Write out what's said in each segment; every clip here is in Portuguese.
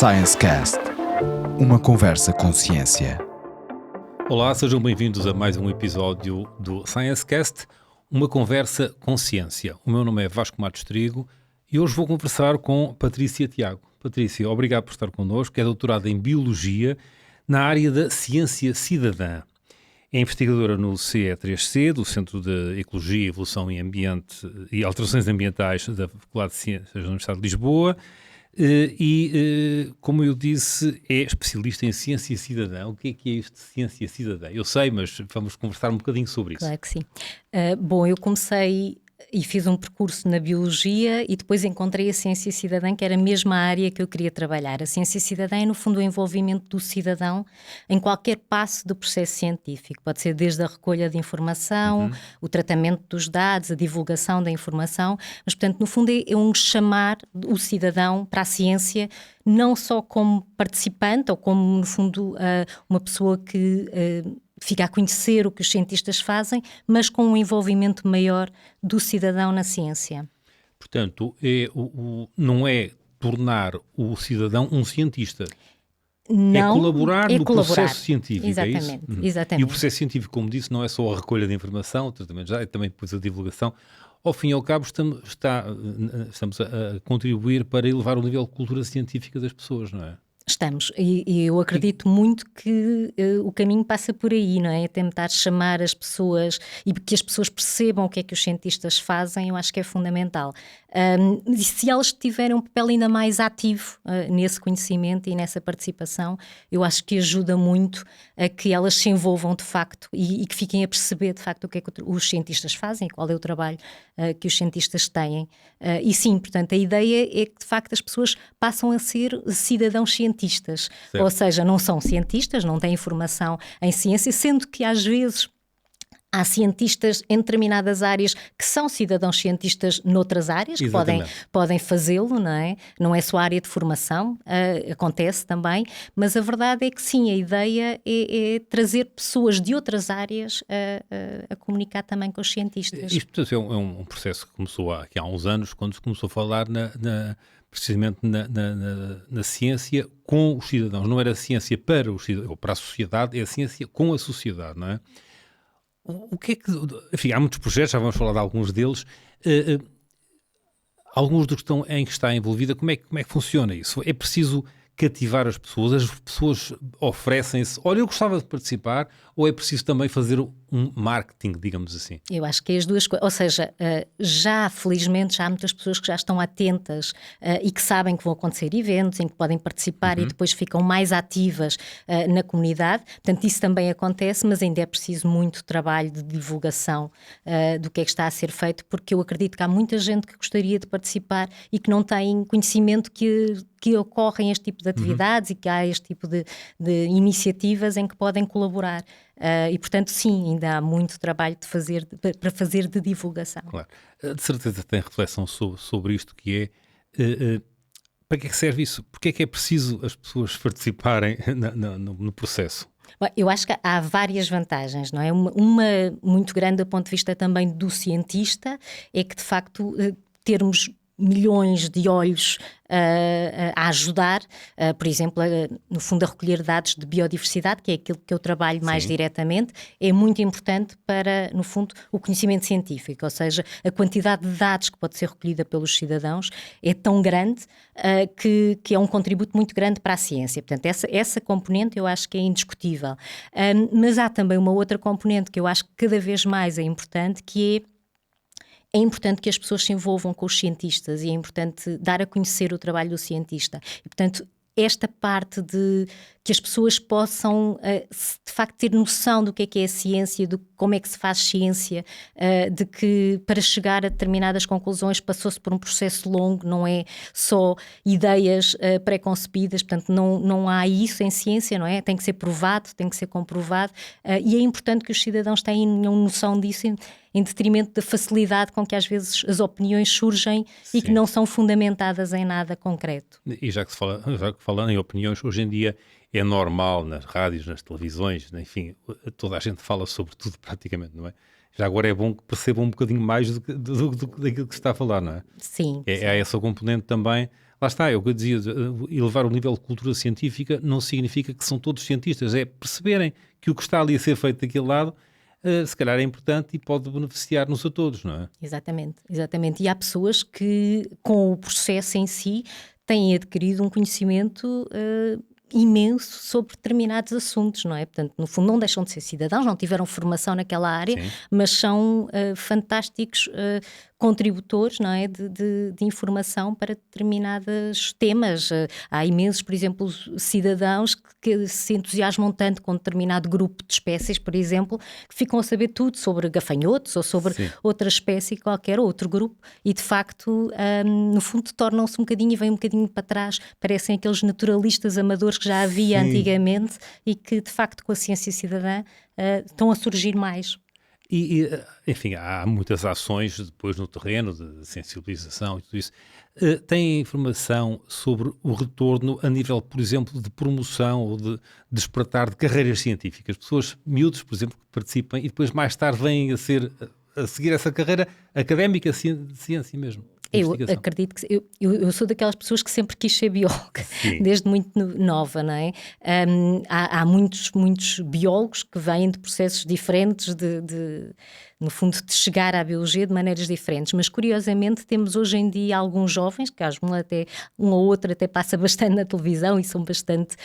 Science Cast, uma conversa com ciência. Olá, sejam bem-vindos a mais um episódio do Science Cast, uma conversa com ciência. O meu nome é Vasco Matos Trigo e hoje vou conversar com Patrícia Tiago. Patrícia, obrigado por estar connosco, é doutorada em Biologia na área da Ciência Cidadã. É investigadora no CE3C, do Centro de Ecologia, Evolução e Ambiente e Alterações Ambientais da Faculdade de Ciências da Universidade de Lisboa como eu disse, é especialista em Ciência Cidadã. O que é isto de Ciência Cidadã? Eu sei, mas vamos conversar um bocadinho sobre isso. Claro que sim. Bom, eu comecei e fiz um percurso na Biologia e depois encontrei a Ciência Cidadã, que era a mesma área que eu queria trabalhar. A Ciência Cidadã é, no fundo, o envolvimento do cidadão em qualquer passo do processo científico. Pode ser desde a recolha de informação, o tratamento dos dados, a divulgação da informação, mas, portanto, no fundo é um chamar o cidadão para a ciência, não só como participante ou como, no fundo, uma pessoa que fica a conhecer o que os cientistas fazem, mas com um envolvimento maior do cidadão na ciência. Portanto, não é tornar o cidadão um cientista. Não, é colaborar no colaborar. Processo científico, exatamente, é isso? Exatamente. E o processo científico, como disse, não é só a recolha de informação, o tratamento já, é também depois a divulgação. Ao fim e ao cabo, estamos a contribuir para elevar o nível de cultura científica das pessoas, não é? Estamos, e eu acredito muito que o caminho passa por aí, não é? Tentar chamar as pessoas e que as pessoas percebam o que é que os cientistas fazem, eu acho que é fundamental. E se elas tiverem um papel ainda mais ativo nesse conhecimento e nessa participação, eu acho que ajuda muito a que elas se envolvam de facto e que fiquem a perceber de facto o que é que os cientistas fazem, qual é o trabalho que os cientistas têm. E sim, portanto, a ideia é que de facto as pessoas passam a ser cidadãos cientistas, certo. Ou seja, não são cientistas, não têm formação em ciência, sendo que às vezes há cientistas em determinadas áreas que são cidadãos cientistas noutras áreas, que podem fazê-lo, não é? Não é só a área de formação, acontece também, mas a verdade é que sim, a ideia é trazer pessoas de outras áreas a comunicar também com os cientistas. Isto é um processo que começou aqui há uns anos, quando se começou a falar precisamente na ciência com os cidadãos. Não era a ciência para os cidadãos, ou para a sociedade, é a ciência com a sociedade, não é? O que é que... Enfim, há muitos projetos, já vamos falar de alguns deles. Alguns dos em que está envolvida, como é que funciona isso? É preciso cativar as pessoas oferecem-se, olha, eu gostava de participar, ou é preciso também fazer um marketing, digamos assim? Eu acho que é as duas coisas, ou seja, felizmente, há muitas pessoas que já estão atentas e que sabem que vão acontecer eventos em que podem participar e depois ficam mais ativas na comunidade, portanto isso também acontece, mas ainda é preciso muito trabalho de divulgação do que é que está a ser feito, porque eu acredito que há muita gente que gostaria de participar e que não tem conhecimento que ocorrem este tipo de atividades e que há este tipo de iniciativas em que podem colaborar. E, portanto, sim, ainda há muito trabalho para fazer de divulgação. Claro. De certeza tem reflexão sobre isto, que é para que é que serve isso? Porque é que é preciso as pessoas participarem no processo? Bom, eu acho que há várias vantagens, não é? Uma muito grande do ponto de vista também do cientista é que, de facto, termos milhões de olhos a ajudar, por exemplo, no fundo a recolher dados de biodiversidade, que é aquilo que eu trabalho mais diretamente, é muito importante para, no fundo, o conhecimento científico, ou seja, a quantidade de dados que pode ser recolhida pelos cidadãos é tão grande que é um contributo muito grande para a ciência. Portanto, essa componente eu acho que é indiscutível. Mas há também uma outra componente que eu acho que cada vez mais é importante, que é importante que as pessoas se envolvam com os cientistas e é importante dar a conhecer o trabalho do cientista. E, portanto, esta parte de que as pessoas possam, de facto, ter noção do que é a ciência, de como é que se faz ciência, de que para chegar a determinadas conclusões passou-se por um processo longo, não é só ideias pré-concebidas, portanto não há isso em ciência, não é? Tem que ser provado, tem que ser comprovado, e é importante que os cidadãos tenham noção disso em detrimento da facilidade com que às vezes as opiniões surgem e que não são fundamentadas em nada concreto. E já que falando em opiniões, hoje em dia é normal nas rádios, nas televisões, enfim, toda a gente fala sobre tudo praticamente, não é? Já agora é bom que percebam um bocadinho mais daquilo que se está a falar, não é? Sim. Há essa componente também, lá está, é o que eu dizia, elevar o nível de cultura científica não significa que são todos cientistas, é perceberem que o que está ali a ser feito daquele lado, se calhar é importante e pode beneficiar-nos a todos, não é? Exatamente, exatamente. E há pessoas que, com o processo em si, têm adquirido um conhecimento imenso sobre determinados assuntos, não é? Portanto, no fundo, não deixam de ser cidadãos, não tiveram formação naquela área, Sim. mas são fantásticos contributores, não é? De informação para determinados temas. Há imensos, por exemplo, cidadãos que se entusiasmam tanto com determinado grupo de espécies, por exemplo, que ficam a saber tudo sobre gafanhotos ou sobre Sim. outra espécie, qualquer outro grupo, e de facto, no fundo, tornam-se um bocadinho e vêm um bocadinho para trás, parecem aqueles naturalistas amadores que já havia Sim. antigamente e que, de facto, com a ciência cidadã estão a surgir mais. Enfim, há muitas ações depois no terreno de sensibilização e tudo isso. Tem informação sobre o retorno a nível, por exemplo, de promoção ou de despertar de carreiras científicas? Pessoas, miúdos, por exemplo, que participam e depois mais tarde vêm a seguir essa carreira académica de ciência mesmo. Eu acredito que eu sou daquelas pessoas que sempre quis ser bióloga, Sim. desde muito nova, não é? Há muitos biólogos que vêm de processos diferentes, no fundo, de chegar à biologia de maneiras diferentes, mas curiosamente temos hoje em dia alguns jovens, que até um ou outro até passa bastante na televisão e são bastante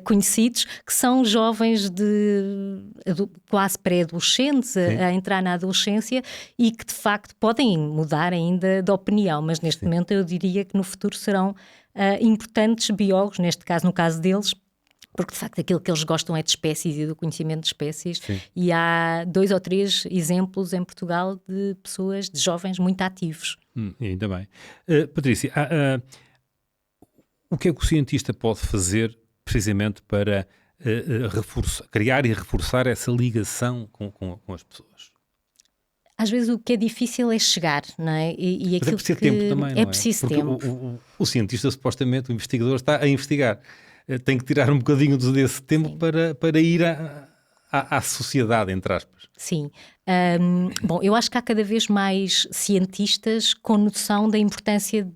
conhecidos, que são jovens quase pré-adolescentes, a entrar na adolescência e que de facto podem mudar ainda de opinião, mas neste momento eu diria que no futuro serão importantes biólogos, no caso deles, porque de facto aquilo que eles gostam é de espécies e do conhecimento de espécies. Sim. E há 2 ou 3 exemplos em Portugal de pessoas, de jovens muito ativos. Ainda bem. Patrícia, o que é que o cientista pode fazer precisamente para criar e reforçar essa ligação com as pessoas? Às vezes o que é difícil é chegar, não é? Mas é preciso tempo também, não é? É preciso Porque tempo. o cientista, supostamente, o investigador está a investigar. Tem que tirar um bocadinho desse tempo para ir à sociedade, entre aspas. Sim. Bom, eu acho que há cada vez mais cientistas com noção da importância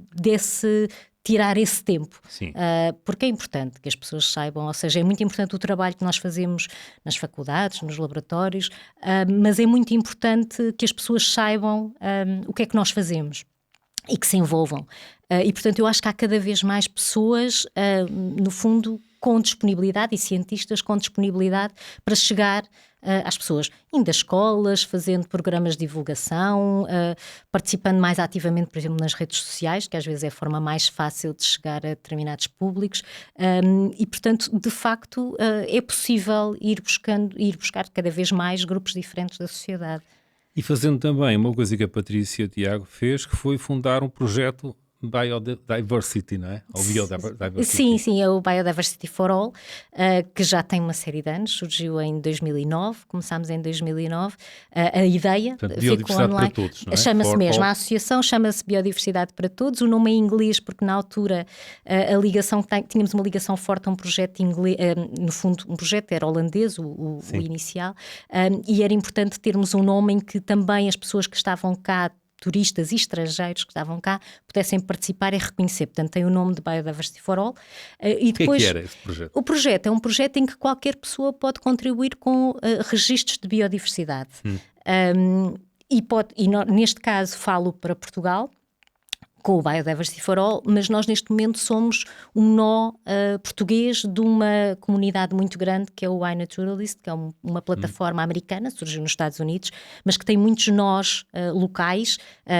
tirar esse tempo. Sim. Porque é importante que as pessoas saibam, ou seja, é muito importante o trabalho que nós fazemos nas faculdades, nos laboratórios, mas é muito importante que as pessoas saibam o que é que nós fazemos e que se envolvam. E, portanto, eu acho que há cada vez mais pessoas, no fundo, com disponibilidade e cientistas com disponibilidade para chegar às pessoas, indo às escolas, fazendo programas de divulgação, participando mais ativamente, por exemplo, nas redes sociais, que às vezes é a forma mais fácil de chegar a determinados públicos, e, portanto, de facto, é possível ir buscar cada vez mais grupos diferentes da sociedade. E fazendo também uma coisa que a Patrícia Tiago fez, que foi fundar um projeto Biodiversity, não é? Ou Biodiversity. Sim, é o Biodiversity for All, que já tem uma série de anos, surgiu em 2009, começámos em 2009. A ideia Portanto, ficou online. Para todos, não é? Chama-se mesmo, a associação chama-se Biodiversidade para Todos, o nome é em inglês porque na altura a ligação, tínhamos uma ligação forte a um projeto inglês, no fundo um projeto era holandês, o inicial, e era importante termos um nome em que também as pessoas que estavam cá, turistas e estrangeiros que estavam cá, pudessem participar e reconhecer. Portanto, tem o nome de Biodiversity for All. E depois, o que era esse projeto? O projeto é um projeto em que qualquer pessoa pode contribuir com registros de biodiversidade. Neste caso, falo para Portugal, com o Biodiversity for All, mas nós neste momento somos um nó português de uma comunidade muito grande que é o iNaturalist, que é uma plataforma americana, surgiu nos Estados Unidos, mas que tem muitos nós locais.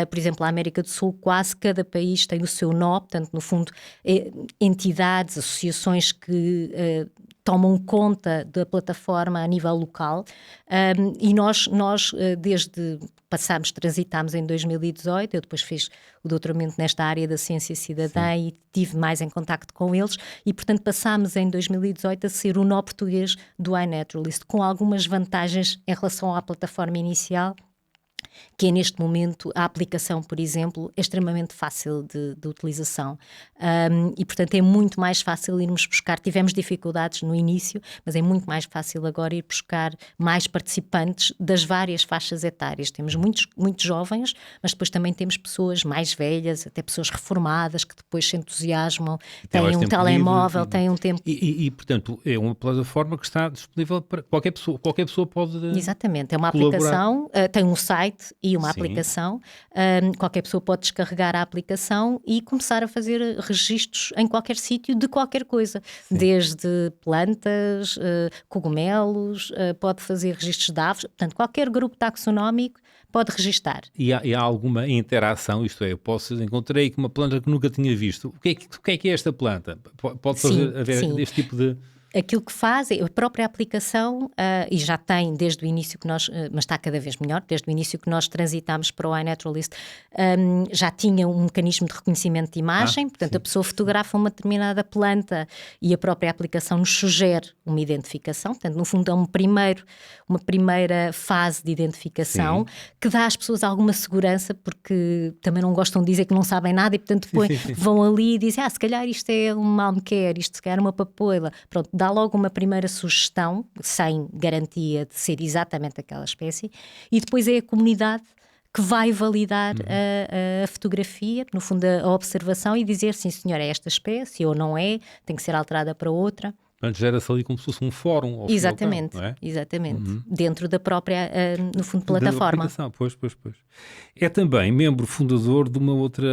Por exemplo, a América do Sul, quase cada país tem o seu nó, portanto, no fundo, entidades, associações que tomam conta da plataforma a nível local, e nós transitámos em 2018, eu depois fiz o doutoramento nesta área da ciência cidadã e tive mais em contacto com eles e, portanto, passámos em 2018 a ser o nó português do iNaturalist, com algumas vantagens em relação à plataforma inicial, que é neste momento a aplicação, por exemplo, é extremamente fácil de utilização. E, portanto, é muito mais fácil irmos buscar. Tivemos dificuldades no início, mas é muito mais fácil agora ir buscar mais participantes das várias faixas etárias. Temos muitos jovens, mas depois também temos pessoas mais velhas, até pessoas reformadas, que depois se entusiasmam, têm um telemóvel, têm um tempo... portanto, é uma plataforma que está disponível para qualquer pessoa. Qualquer pessoa pode Exatamente, é uma colaborar. Aplicação, tem um site e uma Sim. aplicação. Qualquer pessoa pode descarregar a aplicação e começar a fazer registros em qualquer sítio de qualquer coisa. Sim. Desde plantas, cogumelos, pode fazer registros de aves. Portanto, qualquer grupo taxonómico pode registar. E há alguma interação, isto é, eu encontrei uma planta que nunca tinha visto. O que é esta planta? Pode haver este tipo de... Aquilo que faz é a própria aplicação, e já tem desde o início que nós, mas está cada vez melhor, desde o início que nós transitámos para o iNaturalist, já tinha um mecanismo de reconhecimento de imagem, portanto sim. A pessoa fotografa uma determinada planta e a própria aplicação nos sugere uma identificação, portanto no fundo é uma primeira fase de identificação sim. Que dá às pessoas alguma segurança, porque também não gostam de dizer que não sabem nada e portanto depois sim. Vão ali e dizem, se calhar isto é um malmequer, isto se calhar é uma papoila, pronto, dá logo uma primeira sugestão, sem garantia de ser exatamente aquela espécie, e depois é a comunidade que vai validar a fotografia, no fundo a observação, e dizer, sim senhor, é esta espécie ou não é, tem que ser alterada para outra. Portanto, gera-se ali como se fosse um fórum. Exatamente, local, não é? Exatamente. Dentro da própria, no fundo, plataforma. Pois. É também membro fundador de uma outra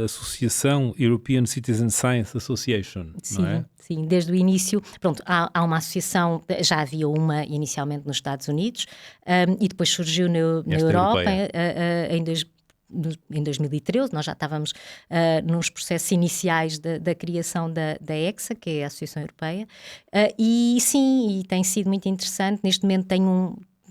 associação, European Citizen Science Association, sim, não é? Sim, desde o início, pronto, há uma associação, já havia uma inicialmente nos Estados Unidos, e depois surgiu na Europa, em 2013, nós já estávamos nos processos iniciais da criação da EXA, que é a Associação Europeia, e sim, e tem sido muito interessante. Neste momento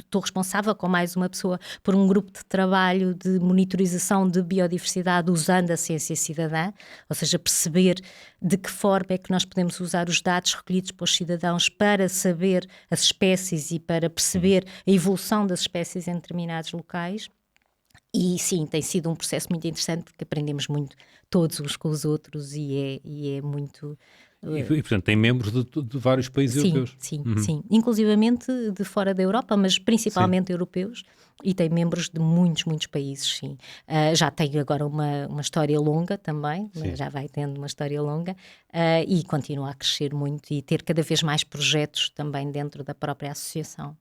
estou responsável com mais uma pessoa por um grupo de trabalho de monitorização de biodiversidade usando a ciência cidadã, ou seja, perceber de que forma é que nós podemos usar os dados recolhidos pelos cidadãos para saber as espécies e para perceber a evolução das espécies em determinados locais. E sim, tem sido um processo muito interessante porque aprendemos muito todos uns com os outros e é muito... E portanto tem membros de vários países europeus. Sim, inclusivamente de fora da Europa, mas principalmente europeus, e tem membros de muitos países, sim. Já tem agora uma história longa também, já vai tendo uma história longa, e continua a crescer muito e ter cada vez mais projetos também dentro da própria associação.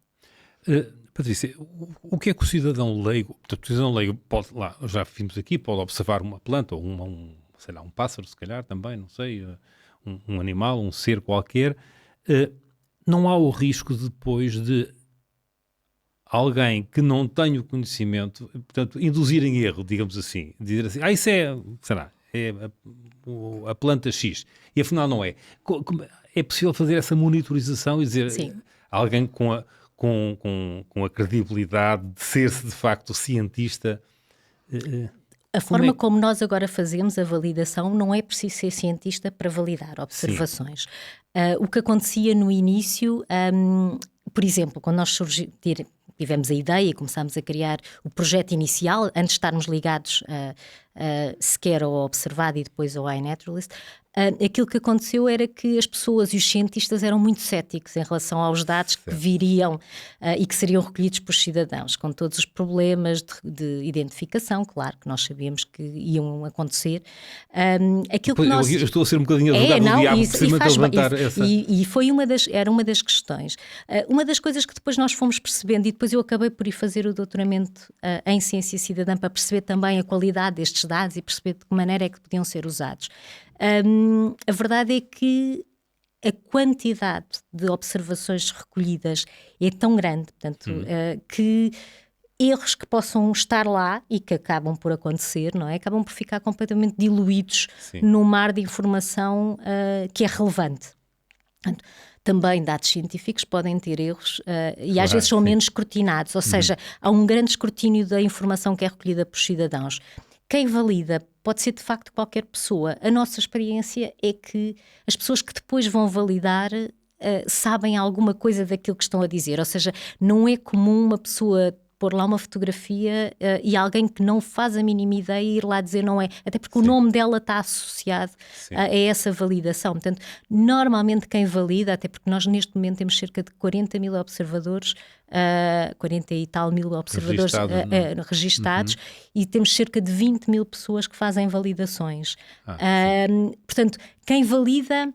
Patrícia, o que é que o cidadão leigo, portanto, o cidadão leigo pode, lá, já vimos aqui, pode observar uma planta ou um pássaro, se calhar também, não sei, um animal, um ser qualquer, não há o risco depois de alguém que não tenha o conhecimento, portanto, induzir em erro, digamos assim, dizer assim, isso é a planta X, e afinal não é. É possível fazer essa monitorização e dizer alguém com a credibilidade de ser-se de facto cientista? A forma como nós agora fazemos a validação, não é preciso ser cientista para validar observações. O que acontecia no início, por exemplo, quando nós tivemos a ideia e começámos a criar o projeto inicial, antes de estarmos ligados sequer ao Observado e depois ao iNaturalist, aquilo que aconteceu era que as pessoas e os cientistas eram muito céticos em relação aos dados que viriam e que seriam recolhidos pelos cidadãos, com todos os problemas de identificação, claro, que nós sabíamos que iam acontecer. Eu estou a ser um bocadinho advogado do diabo, precisamente levantar essa... E era uma das questões. Uma das coisas que depois nós fomos percebendo, e depois eu acabei por ir fazer o doutoramento em Ciência Cidadã para perceber também a qualidade destes dados e perceber de que maneira é que podiam ser usados. A verdade é que a quantidade de observações recolhidas é tão grande, portanto, que erros que possam estar lá e que acabam por acontecer, não é? Acabam por ficar completamente diluídos no mar de informação que é relevante. Portanto, também dados científicos podem ter erros e às vezes são menos escrutinados, ou seja, há um grande escrutínio da informação que é recolhida por cidadãos. Quem valida pode ser de facto qualquer pessoa. A nossa experiência é que as pessoas que depois vão validar sabem alguma coisa daquilo que estão a dizer, ou seja, não é comum uma pessoa pôr lá uma fotografia e alguém que não faz a mínima ideia ir lá dizer não é, até porque o nome dela está associado a essa validação. Portanto, normalmente quem valida, até porque nós neste momento temos cerca de 40 mil observadores, 40 e tal mil observadores registados, e temos cerca de 20 mil pessoas que fazem validações. Portanto, quem valida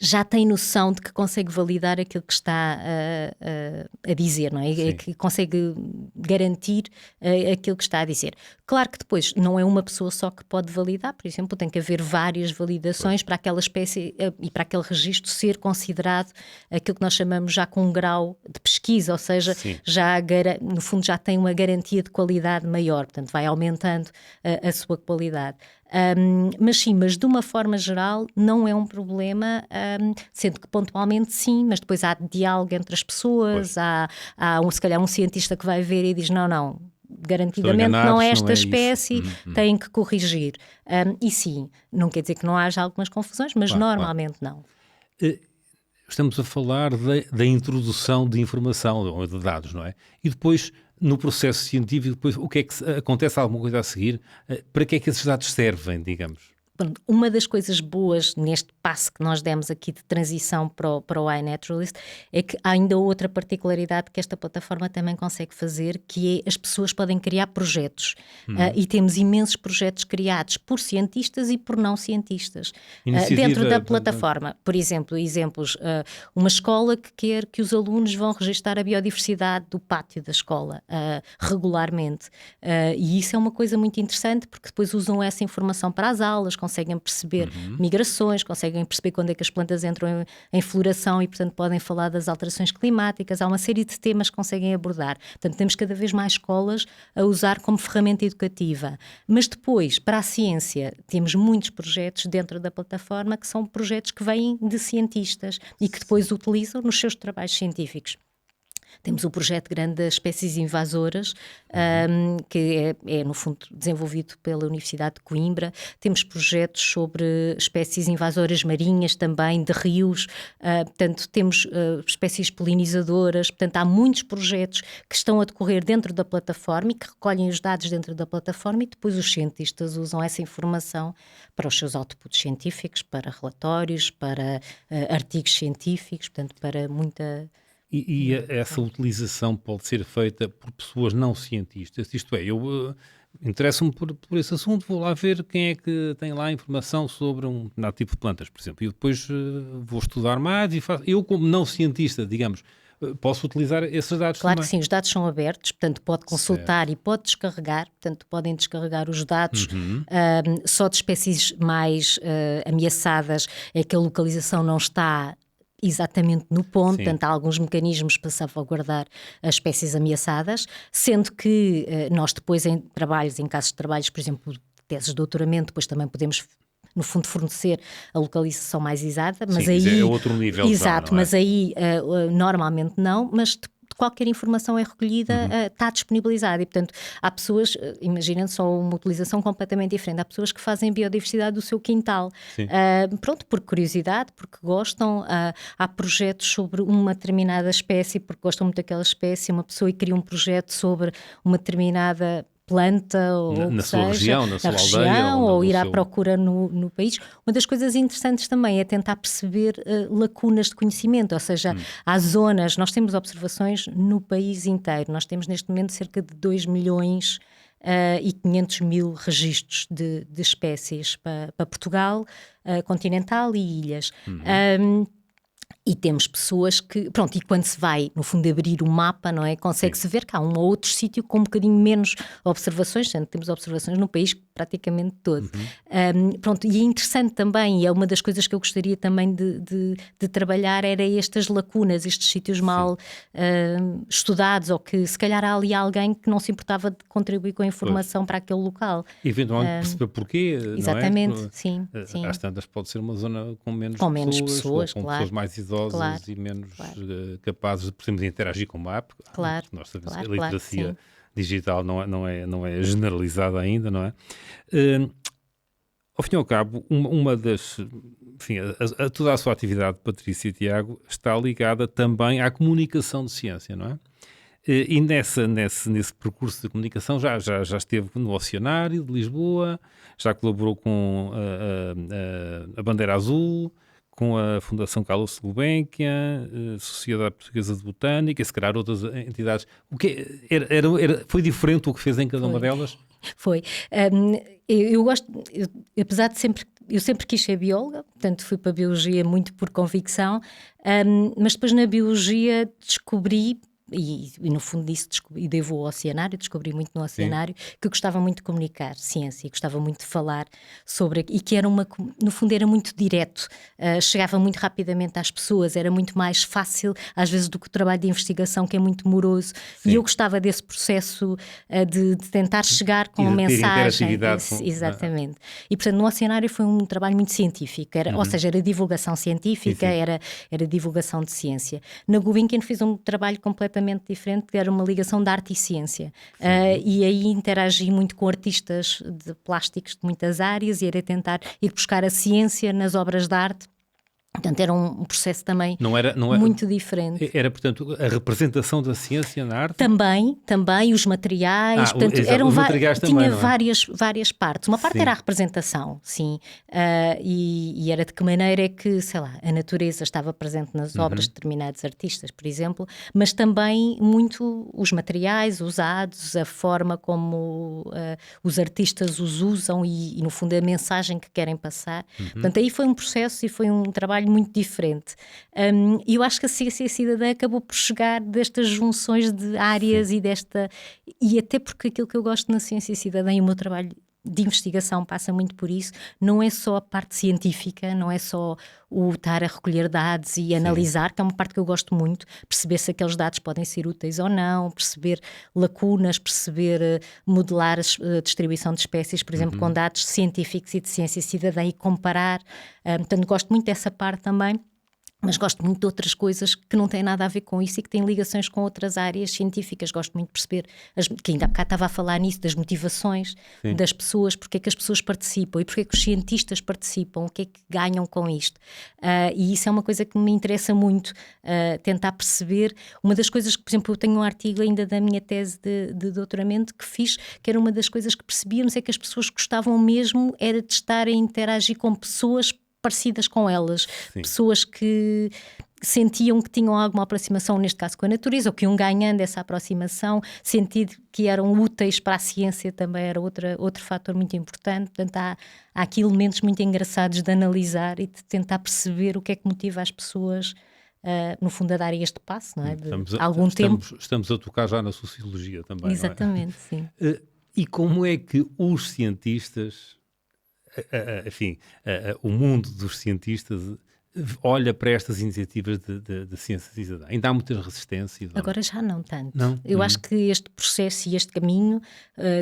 já tem noção de que consegue validar aquilo que está a dizer, não é? Que consegue garantir aquilo que está a dizer. Claro que depois não é uma pessoa só que pode validar, por exemplo, tem que haver várias validações para aquela espécie e para aquele registro ser considerado aquilo que nós chamamos já com um grau de pesquisa, ou seja, já no fundo já tem uma garantia de qualidade maior, portanto vai aumentando a sua qualidade. Mas de uma forma geral não é um problema, sendo que pontualmente sim, mas depois há diálogo entre as pessoas, há se calhar um cientista que vai ver e diz não, garantidamente não é esta espécie, tem que corrigir. E sim, não quer dizer que não haja algumas confusões, mas normalmente não. Estamos a falar da introdução de informação, ou de dados, não é? E depois, no processo científico, depois, o que é que acontece alguma coisa a seguir? Para que é que esses dados servem, digamos? Uma das coisas boas neste passo que nós demos aqui de transição para o iNaturalist é que há ainda outra particularidade que esta plataforma também consegue fazer, que é as pessoas podem criar projetos. E temos imensos projetos criados por cientistas e por não cientistas dentro da plataforma. Por exemplo, uma escola que quer que os alunos vão registar a biodiversidade do pátio da escola regularmente. E isso é uma coisa muito interessante, porque depois usam essa informação para as aulas, conseguem perceber migrações, conseguem perceber quando é que as plantas entram em floração e, portanto, podem falar das alterações climáticas. Há uma série de temas que conseguem abordar. Portanto, temos cada vez mais escolas a usar como ferramenta educativa. Mas depois, para a ciência, temos muitos projetos dentro da plataforma que são projetos que vêm de cientistas e que depois utilizam nos seus trabalhos científicos. Temos o projeto grande das espécies invasoras, que é, no fundo, desenvolvido pela Universidade de Coimbra. Temos projetos sobre espécies invasoras marinhas também, de rios. Portanto, temos espécies polinizadoras. Portanto, há muitos projetos que estão a decorrer dentro da plataforma e que recolhem os dados dentro da plataforma e depois os cientistas usam essa informação para os seus outputs científicos, para relatórios, para artigos científicos, portanto, para muita... E essa utilização pode ser feita por pessoas não cientistas, isto é, eu interesso-me por esse assunto, vou lá ver quem é que tem lá informação sobre um determinado tipo de plantas, por exemplo, e depois vou estudar mais e faço. Eu, como não cientista, digamos, posso utilizar esses dados Claro também. que sim, os dados são abertos, portanto pode consultar e pode descarregar, portanto podem descarregar os dados só de espécies mais ameaçadas, é que a localização não está exatamente no ponto, portanto há alguns mecanismos para salvaguardar as espécies ameaçadas, sendo que nós depois em casos de trabalhos, por exemplo, teses de doutoramento, depois também podemos no fundo fornecer a localização mais exata, mas aí... é outro nível. Exato, mas aí normalmente não, mas qualquer informação é recolhida, está disponibilizada e, portanto, há pessoas, imaginem só uma utilização completamente diferente, há pessoas que fazem biodiversidade do seu quintal, por curiosidade, porque gostam, há projetos sobre uma determinada espécie, porque gostam muito daquela espécie, uma pessoa cria um projeto sobre uma determinada planta ou na sua região, na sua aldeia, ou ir à procura no país. Uma das coisas interessantes também é tentar perceber lacunas de conhecimento, ou seja, há zonas, nós temos observações no país inteiro, nós temos neste momento cerca de 2 milhões e 500 mil registros de espécies para Portugal, continental e ilhas. E temos pessoas que, pronto, e quando se vai, no fundo, abrir o mapa, não é? Consegue-se ver que há um ou outro sítio com um bocadinho menos observações, sendo que temos observações no país praticamente todo. Pronto, e é interessante também, e é uma das coisas que eu gostaria também de trabalhar, era estas lacunas, estes sítios mal estudados, ou que se calhar há ali alguém que não se importava de contribuir com a informação para aquele local. Eventualmente perceber porquê, exatamente, não é? sim. Às tantas pode ser uma zona com menos pessoas, com claro. pessoas mais idosas e menos capazes, por exemplo, de interagir com uma app. Claro. Nós sabemos que a literacia digital não é generalizada ainda, não é? Ao fim e ao cabo, uma das... Enfim, toda a sua atividade, Patrícia e Tiago, está ligada também à comunicação de ciência, não é? E nesse percurso de comunicação já esteve no Oceanário de Lisboa, já colaborou com a Bandeira Azul, com a Fundação Carlos Gulbenkian, Sociedade Portuguesa de Botânica, e se calhar outras entidades. O que foi diferente o que fez em cada uma delas? Foi. Apesar de eu sempre quis ser bióloga, portanto fui para a biologia muito por convicção, mas depois na biologia descobri, e no fundo disso e devo ao Oceanário, descobri muito no Oceanário, que eu gostava muito de comunicar ciência e gostava muito de falar sobre, e que no fundo era muito direto, chegava muito rapidamente às pessoas, era muito mais fácil às vezes do que o trabalho de investigação, que é muito moroso. Sim. E eu gostava desse processo de tentar chegar com a mensagem. Exatamente. E portanto no Oceanário foi um trabalho muito científico, ou seja, era divulgação científica, era divulgação de ciência. Na Gulbenkian fiz um trabalho completamente diferente, que era uma ligação de arte e ciência. E aí interagi muito com artistas de plásticos de muitas áreas e era tentar ir buscar a ciência nas obras de arte. Portanto, era um processo também muito diferente. Era, portanto, a representação da ciência na arte? Também os materiais. Portanto, os materiais também, tinha várias partes. Uma parte era a representação, sim. E era de que maneira é que, sei lá, a natureza estava presente nas obras de determinados artistas, por exemplo, mas também muito os materiais usados, a forma como os artistas os usam e, no fundo, a mensagem que querem passar. Portanto, aí foi um processo e foi um trabalho muito diferente. E eu acho que a ciência cidadã acabou por chegar destas junções de áreas e até porque aquilo que eu gosto na ciência cidadã e o meu trabalho de investigação passa muito por isso, não é só a parte científica, não é só o estar a recolher dados e analisar, que é uma parte que eu gosto muito, perceber se aqueles dados podem ser úteis ou não, perceber lacunas, perceber modelar a distribuição de espécies, por exemplo, com dados científicos e de ciência cidadã e comparar. Portanto, gosto muito dessa parte também. Mas gosto muito de outras coisas que não têm nada a ver com isso e que têm ligações com outras áreas científicas. Gosto muito de perceber, que ainda há bocado estava a falar nisso, das motivações das pessoas, porque é que as pessoas participam e porque é que os cientistas participam, o que é que ganham com isto. E isso é uma coisa que me interessa muito, tentar perceber. Uma das coisas que, por exemplo, eu tenho um artigo ainda da minha tese de doutoramento que fiz, que era uma das coisas que percebíamos, é que as pessoas gostavam mesmo era de estar a interagir com pessoas parecidas com elas, pessoas que sentiam que tinham alguma aproximação, neste caso com a natureza, ou que iam ganhando essa aproximação, sentir que eram úteis para a ciência também era outro fator muito importante. Portanto, há aqui elementos muito engraçados de analisar e de tentar perceber o que é que motiva as pessoas, no fundo, a darem este passo, não é? Estamos a tocar já na sociologia também. Exatamente, não é? Sim. E como é que os cientistas, enfim, o mundo dos cientistas olha para estas iniciativas de ciência cidadã? Ainda há muitas resistências? Agora já não tanto. Não? Eu acho que este processo e este caminho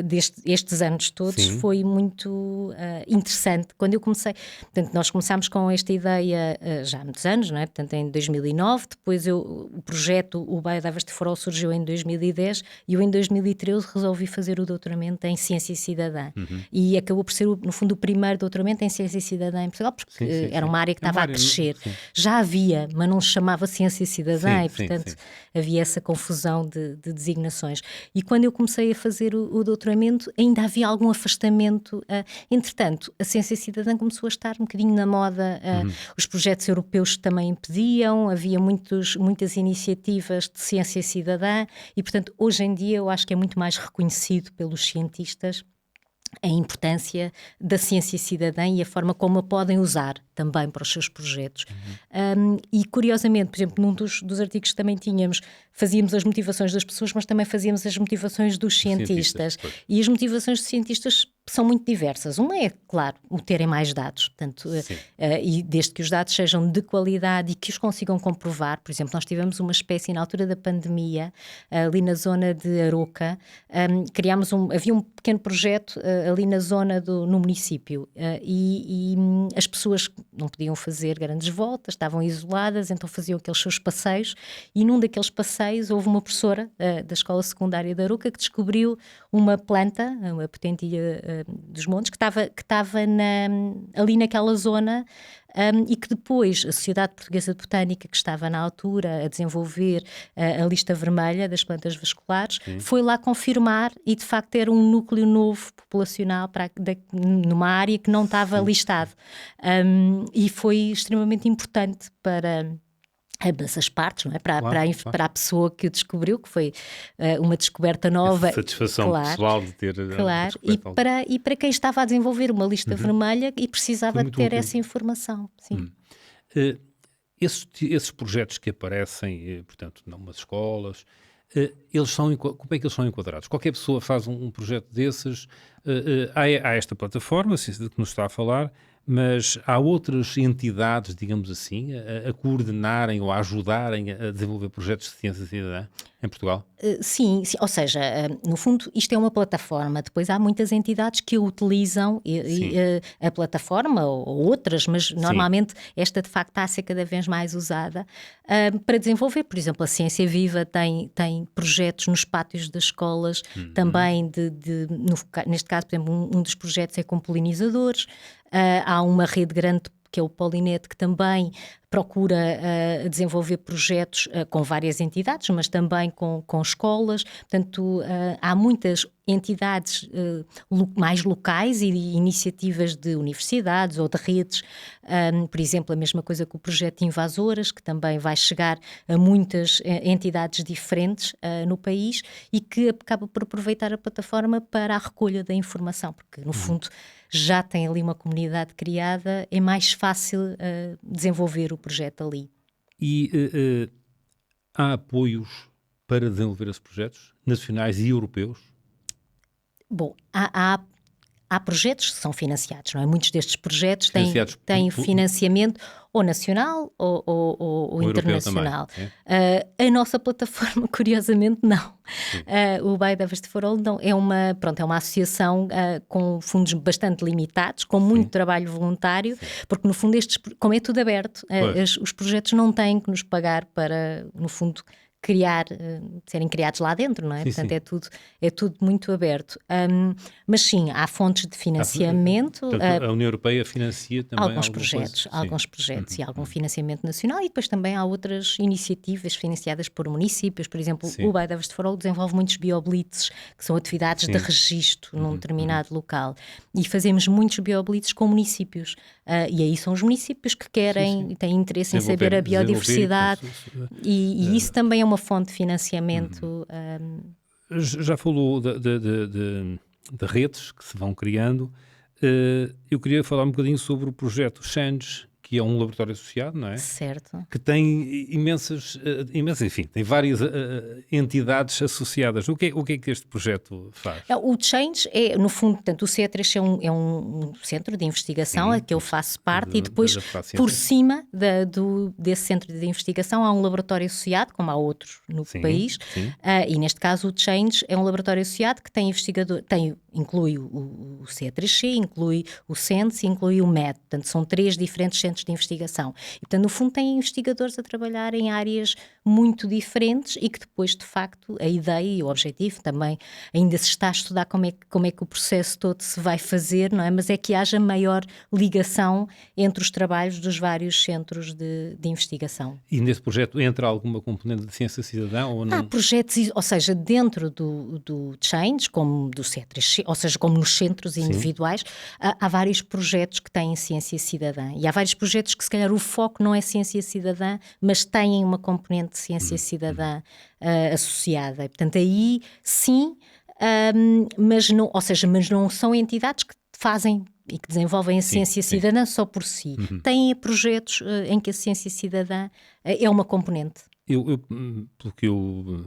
destes anos todos foi muito interessante. Quando eu comecei, portanto, nós começámos com esta ideia já há muitos anos, não é? Portanto, em 2009, depois o projeto, o Biodiversity for All, surgiu em 2010 e eu em 2013 resolvi fazer o doutoramento em Ciência Cidadã. E acabou por ser, no fundo, o primeiro doutoramento em Ciência Cidadã em Portugal, porque era uma área que estava a crescer. Já havia, mas não se chamava Ciência Cidadã e, portanto, havia essa confusão de designações. E quando eu comecei a fazer o doutoramento, ainda havia algum afastamento. Entretanto, a Ciência Cidadã começou a estar um bocadinho na moda. Os projetos europeus também pediam, havia muitas iniciativas de Ciência Cidadã e, portanto, hoje em dia eu acho que é muito mais reconhecido pelos cientistas a importância da ciência cidadã e a forma como a podem usar também para os seus projetos. E curiosamente, por exemplo, num dos artigos que também tínhamos, fazíamos as motivações das pessoas, mas também fazíamos as motivações dos cientistas. E as motivações dos cientistas são muito diversas. Uma é, claro, o terem mais dados, portanto, e desde que os dados sejam de qualidade e que os consigam comprovar. Por exemplo, nós tivemos uma espécie na altura da pandemia, ali na zona de Aroca, havia um pequeno projeto ali na zona no município, e as pessoas não podiam fazer grandes voltas, estavam isoladas, então faziam aqueles seus passeios, e num daqueles passeios houve uma professora da escola secundária de Aroca que descobriu uma planta, uma potentilha dos Montes, que estava ali naquela zona. E que depois a Sociedade Portuguesa de Botânica, que estava na altura a desenvolver a lista vermelha das plantas vasculares, foi lá confirmar, e de facto era um núcleo novo populacional numa área que não estava listado. E foi extremamente importante para ambas as partes, não é? Para a pessoa que o descobriu, que foi uma descoberta nova. Essa satisfação pessoal de ter e para quem estava a desenvolver uma lista vermelha e precisava de ter útil. Essa informação. Sim. Esses projetos que aparecem, portanto, nas escolas, como é que eles são enquadrados? Qualquer pessoa faz um projeto desses, há esta plataforma que nos está a falar, mas há outras entidades, digamos assim, a coordenarem ou a ajudarem a desenvolver projetos de ciência cidadã em Portugal? Sim, ou seja, no fundo isto é uma plataforma, depois há muitas entidades que utilizam a plataforma ou outras, mas normalmente esta de facto está a ser cada vez mais usada para desenvolver, por exemplo, a Ciência Viva tem projetos nos pátios das escolas, também neste caso, por exemplo, um dos projetos é com polinizadores. Há uma rede grande que é o Polinet, que também procura desenvolver projetos com várias entidades, mas também com escolas. Portanto, há muitas entidades mais locais e iniciativas de universidades ou de redes. Por exemplo, a mesma coisa com o projeto Invasoras, que também vai chegar a muitas entidades diferentes no país e que acaba por aproveitar a plataforma para a recolha da informação, porque, no fundo, já tem ali uma comunidade criada, é mais fácil desenvolver o projeto ali. E há apoios para desenvolver esses projetos, nacionais e europeus? Bom, há projetos que são financiados, não é? Muitos destes projetos têm financiamento ou nacional ou internacional. A nossa plataforma, curiosamente, não. O Biodiversity for All é uma associação com fundos bastante limitados, com muito trabalho voluntário, porque no fundo como é tudo aberto, os projetos não têm que nos pagar para, no fundo, serem criados lá dentro, não é? Portanto, é tudo muito aberto. Mas sim, há fontes de financiamento. Portanto, a União Europeia financia também alguns projetos e algum financiamento nacional, e depois também há outras iniciativas financiadas por municípios. Por exemplo, o Biodiversity for All desenvolve muitos bioblitzes, que são atividades de registro num determinado local. E fazemos muitos bioblitzes com municípios. E aí são os municípios que querem, têm interesse em saber a biodiversidade. E isso também é uma fonte de financiamento. Já falou de redes que se vão criando. Eu queria falar um bocadinho sobre o projeto Change, que é um laboratório associado, não é? Certo. Que tem imensas, enfim, tem várias entidades associadas. O que é que este projeto faz? O Change é, no fundo, portanto, o C3C é um centro de investigação a que eu faço parte, e depois, por cima desse centro de investigação, há um laboratório associado, como há outros no país, e neste caso o Change é um laboratório associado que tem investigador, inclui o C3C, inclui o CENS e inclui o MED. Portanto, são 3 diferentes centros de investigação. E, portanto, no fundo, tem investigadores a trabalhar em áreas muito diferentes e que depois, de facto, a ideia e o objetivo também ainda se está a estudar como é que o processo todo se vai fazer, não é? Mas é que haja maior ligação entre os trabalhos dos vários centros de investigação. E nesse projeto entra alguma componente de ciência cidadã ou não? Há projetos, ou seja, dentro do Change, como do C3C, ou seja, como nos centros individuais, há vários projetos que têm ciência cidadã. E há vários projetos que, se calhar, o foco não é ciência cidadã, mas têm uma componente de ciência cidadã associada. E, portanto, aí sim, mas não são entidades que fazem e que desenvolvem a ciência cidadã só por si. Têm projetos em que a ciência cidadã é uma componente. Pelo que eu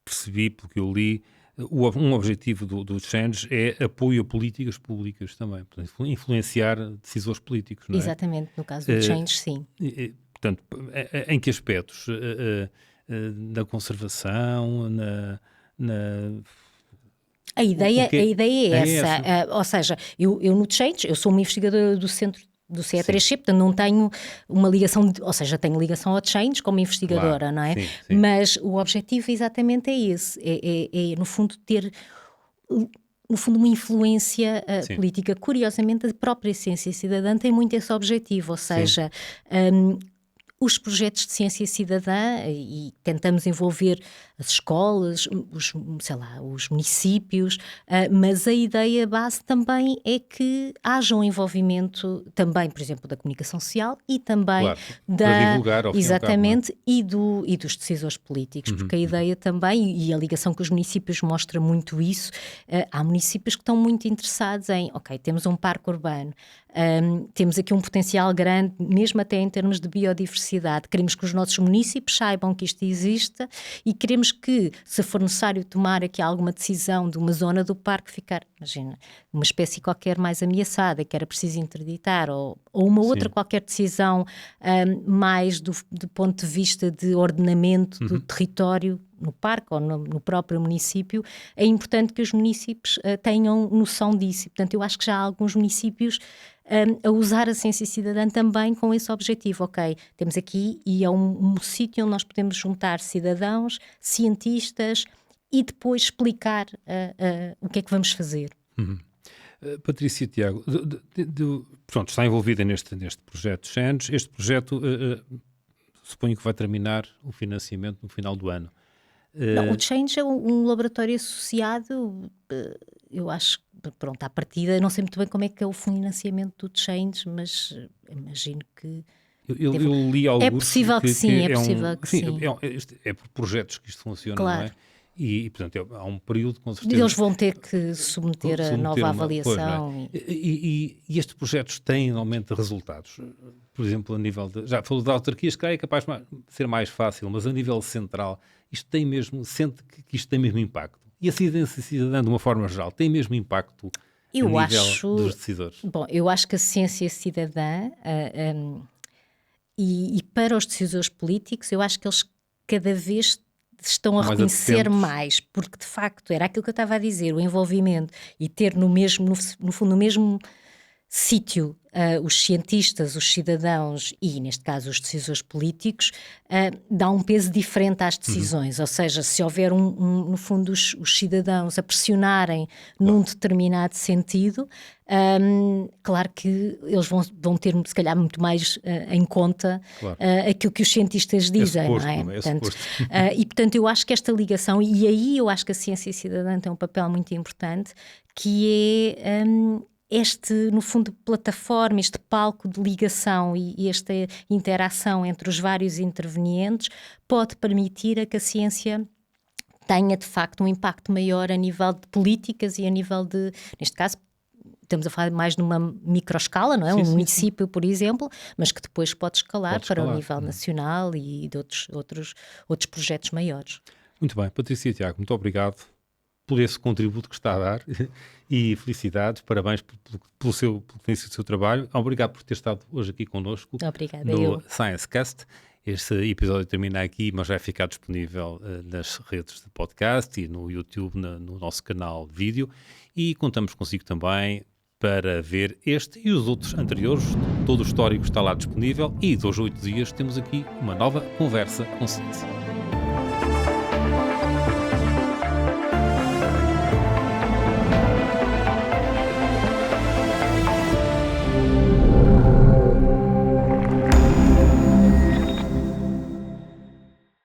percebi, pelo que eu li, um objetivo do Change é apoio a políticas públicas também, portanto, influenciar decisores políticos, não é? Exatamente, no caso do Change, sim. Portanto, em que aspectos? Na conservação, A ideia é essa. Ou seja, eu no Change, eu sou uma investigadora do centro do C3C, portanto não tenho uma ligação, ou seja, tenho ligação ao Change como investigadora, não é? Mas o objetivo exatamente é esse, é no fundo no fundo, uma influência política. Curiosamente, a própria ciência cidadã tem muito esse objetivo, ou seja, os projetos de ciência cidadã, e tentamos envolver as escolas, os municípios, mas a ideia base também é que haja um envolvimento também, por exemplo, da comunicação social e também para divulgar, ao fim exatamente, e dos decisores políticos, porque a ideia também, e a ligação com os municípios mostra muito isso, há municípios que estão muito interessados em, temos um parque urbano, temos aqui um potencial grande, mesmo até em termos de biodiversidade, queremos que os nossos municípios saibam que isto existe e queremos que, se for necessário tomar aqui alguma decisão de uma zona do parque ficar, imagina, uma espécie qualquer mais ameaçada, que era preciso interditar, ou uma outra qualquer decisão mais do ponto de vista de ordenamento do território no parque ou no próprio município, é importante que os municípios tenham noção disso. E, portanto, eu acho que já há alguns municípios a usar a ciência cidadã também com esse objetivo. Temos aqui, e é um sítio onde nós podemos juntar cidadãos, cientistas e depois explicar o que é que vamos fazer. Patrícia Tiago, pronto, está envolvida neste projeto Change. Este projeto, suponho que vai terminar o financiamento no final do ano. Não, o Change é um laboratório associado, eu acho que, pronto, à partida, não sei muito bem como é que é o financiamento do Change, mas imagino que... Eu li algo. É possível que sim, é possível que sim. É por projetos que isto funciona, claro. Não é? E portanto, há um período, com certeza... E eles vão ter que submeter a nova avaliação. Pois, e estes projetos têm realmente resultados? Por exemplo, a nível de... Já falou de autarquias, que é capaz de ser mais fácil, mas a nível central, isto tem mesmo... Sente que isto tem mesmo impacto? E a ciência cidadã, de uma forma geral, tem mesmo impacto a nível dos decisores? Bom, eu acho que a ciência cidadã... E para os decisores políticos, eu acho que eles cada vez estão a reconhecer mais, porque de facto era aquilo que eu estava a dizer, o envolvimento e ter no fundo, no mesmo sítio os cientistas, os cidadãos e, neste caso, os decisores políticos, dá um peso diferente às decisões. Ou seja, se houver, no fundo, os cidadãos a pressionarem num determinado sentido, claro que eles vão ter, se calhar, muito mais em conta aquilo que os cientistas dizem, suposto, não é? Portanto, e, portanto, eu acho que esta ligação, e aí eu acho que a ciência cidadã tem um papel muito importante, que é... no fundo, plataforma, este palco de ligação e esta interação entre os vários intervenientes pode permitir a que a ciência tenha, de facto, um impacto maior a nível de políticas e a nível de, neste caso, estamos a falar mais numa microescala, não é? Um município, por exemplo, mas que depois pode escalar para o nível nacional e de outros projetos maiores. Muito bem. Patrícia Tiago, muito obrigado por esse contributo que está a dar e felicidades, parabéns pelo início do seu trabalho. Obrigado por ter estado hoje aqui connosco no ScienceCast. Este episódio termina aqui, mas vai ficar disponível nas redes de podcast e no YouTube, no nosso canal de vídeo, e contamos consigo também para ver este e os outros anteriores. Todo o histórico está lá disponível e de hoje a 8 dias temos aqui uma nova conversa com ciência.